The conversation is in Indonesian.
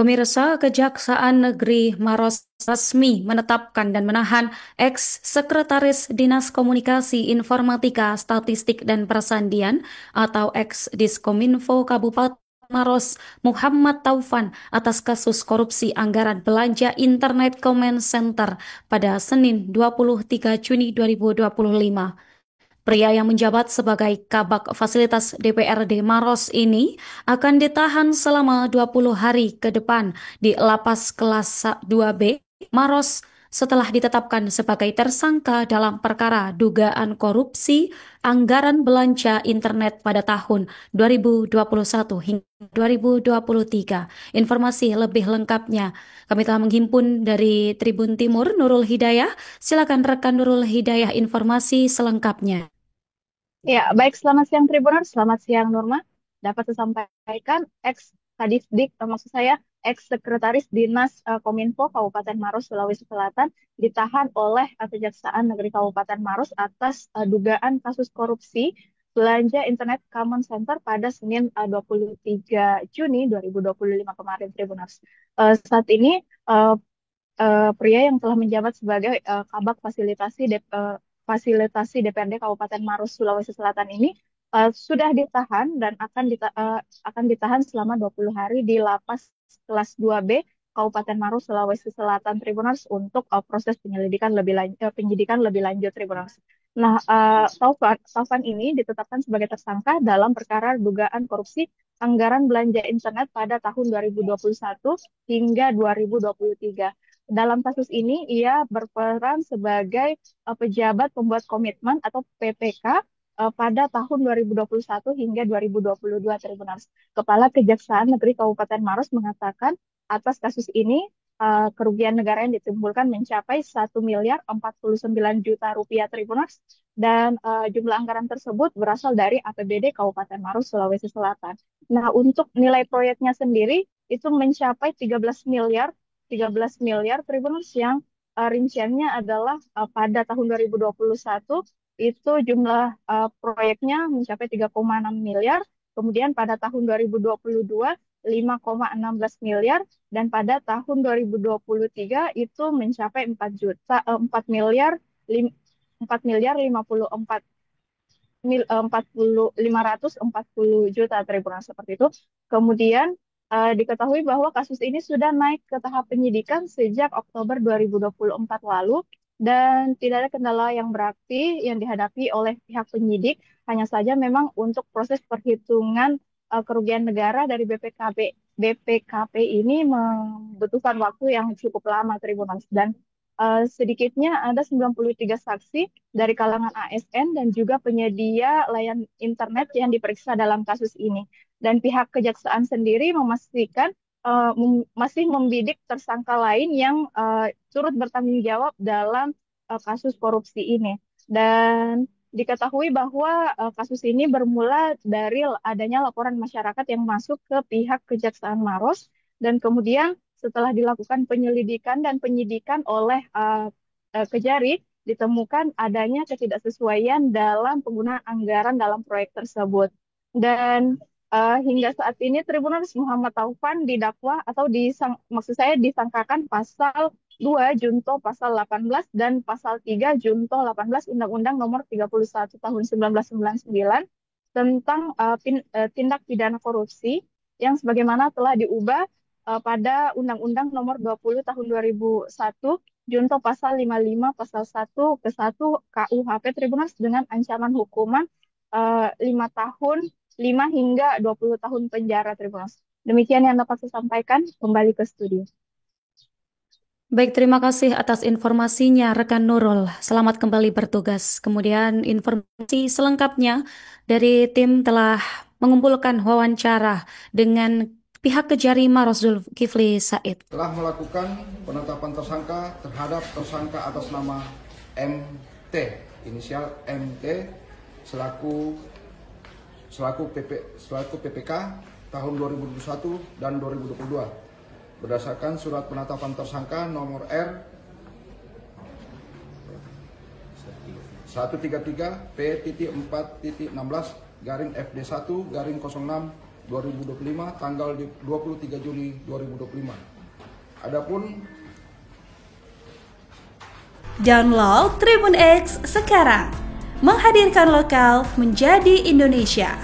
Pemirsa, Kejaksaan Negeri Maros resmi menetapkan dan menahan ex-Sekretaris Dinas Komunikasi Informatika, Statistik dan Persandian atau ex-Diskominfo Kabupaten Maros Muhammad Taufan atas kasus korupsi anggaran belanja internet comment center pada Senin 23 Juni 2025. Pria yang menjabat sebagai Kabak Fasilitas DPRD Maros ini akan ditahan selama 20 hari ke depan di Lapas Kelas 2B Maros setelah ditetapkan sebagai tersangka dalam perkara dugaan korupsi anggaran belanja internet pada tahun 2021 hingga 2023. Informasi lebih lengkapnya kami telah menghimpun dari Tribun Timur Nurul Hidayah. Silakan rekan Nurul Hidayah informasi selengkapnya. Ya, baik, selamat siang Tribuners, selamat siang Norma. Dapat saya sampaikan ex-Kadisdik, maksud saya ex-Sekretaris Dinas Kominfo Kabupaten Maros, Sulawesi Selatan ditahan oleh Kejaksaan Negeri Kabupaten Maros atas dugaan kasus korupsi belanja internet common center pada Senin 23 Juni 2025 kemarin Tribuners. Saat ini eh, pria yang telah menjabat sebagai Kabak Fasilitasi DPRD Kabupaten Maros, Sulawesi Selatan ini sudah ditahan dan akan ditahan selama 20 hari di Lapas Kelas 2B Kabupaten Maros, Sulawesi Selatan Tribunals untuk proses penyidikan lebih lanjut Tribunals. Nah, Taufan ini ditetapkan sebagai tersangka dalam perkara dugaan korupsi anggaran belanja internet pada tahun 2021 hingga 2023. Dalam kasus ini, ia berperan sebagai pejabat pembuat komitmen atau PPK pada tahun 2021 hingga 2022 Tribunals. Kepala Kejaksaan Negeri Kabupaten Maros mengatakan atas kasus ini kerugian negara yang ditimbulkan mencapai 1 miliar 49 juta rupiah Tribunals dan jumlah anggaran tersebut berasal dari APBD Kabupaten Maros, Sulawesi Selatan. Nah, untuk nilai proyeknya sendiri itu mencapai 13 miliar Tribunals yang rinciannya adalah pada tahun 2021 itu jumlah proyeknya mencapai 3,6 miliar, kemudian pada tahun 2022 5,16 miliar dan pada tahun 2023 itu mencapai 4 miliar 4 miliar 540 juta Tribunals seperti itu. Kemudian diketahui bahwa kasus ini sudah naik ke tahap penyidikan sejak Oktober 2024 lalu dan tidak ada kendala yang berarti yang dihadapi oleh pihak penyidik. Hanya saja memang untuk proses perhitungan kerugian negara dari BPKP ini membutuhkan waktu yang cukup lama Tribunals dan sedikitnya ada 93 saksi dari kalangan ASN dan juga penyedia layanan internet yang diperiksa dalam kasus ini. Dan pihak kejaksaan sendiri memastikan masih membidik tersangka lain yang turut bertanggung jawab dalam kasus korupsi ini. Dan diketahui bahwa kasus ini bermula dari adanya laporan masyarakat yang masuk ke pihak Kejaksaan Maros dan kemudian setelah dilakukan penyelidikan dan penyidikan oleh Kejari, ditemukan adanya ketidaksesuaian dalam penggunaan anggaran dalam proyek tersebut. Dan hingga saat ini Tribunals Muhammad Taufan didakwa atau maksud saya disangkakan pasal 2 Junto pasal 18 dan pasal 3 Junto 18 Undang-Undang Nomor 31 Tahun 1999 tentang tindak pidana korupsi yang sebagaimana telah diubah pada Undang-Undang Nomor 20 Tahun 2001 Junto Pasal 55 Pasal 1 ke 1 KUHP Tribunals dengan ancaman hukuman 5 tahun 5 hingga 20 tahun penjara Tribunals. Demikian yang dapat saya sampaikan, kembali ke studio. Baik, terima kasih atas informasinya rekan Nurul. Selamat kembali bertugas. Kemudian informasi selengkapnya dari tim telah mengumpulkan wawancara dengan pihak Kejari Maros Zulkifli Said. Telah melakukan penetapan tersangka terhadap tersangka atas nama MT, inisial MT selaku PPK tahun 2021 dan 2022 berdasarkan surat penetapan tersangka nomor R 133 P.4.16 garing FD1 garing 06 2025 tanggal 23 Juni 2025. Adapun download Tribun X sekarang, menghadirkan lokal menjadi Indonesia.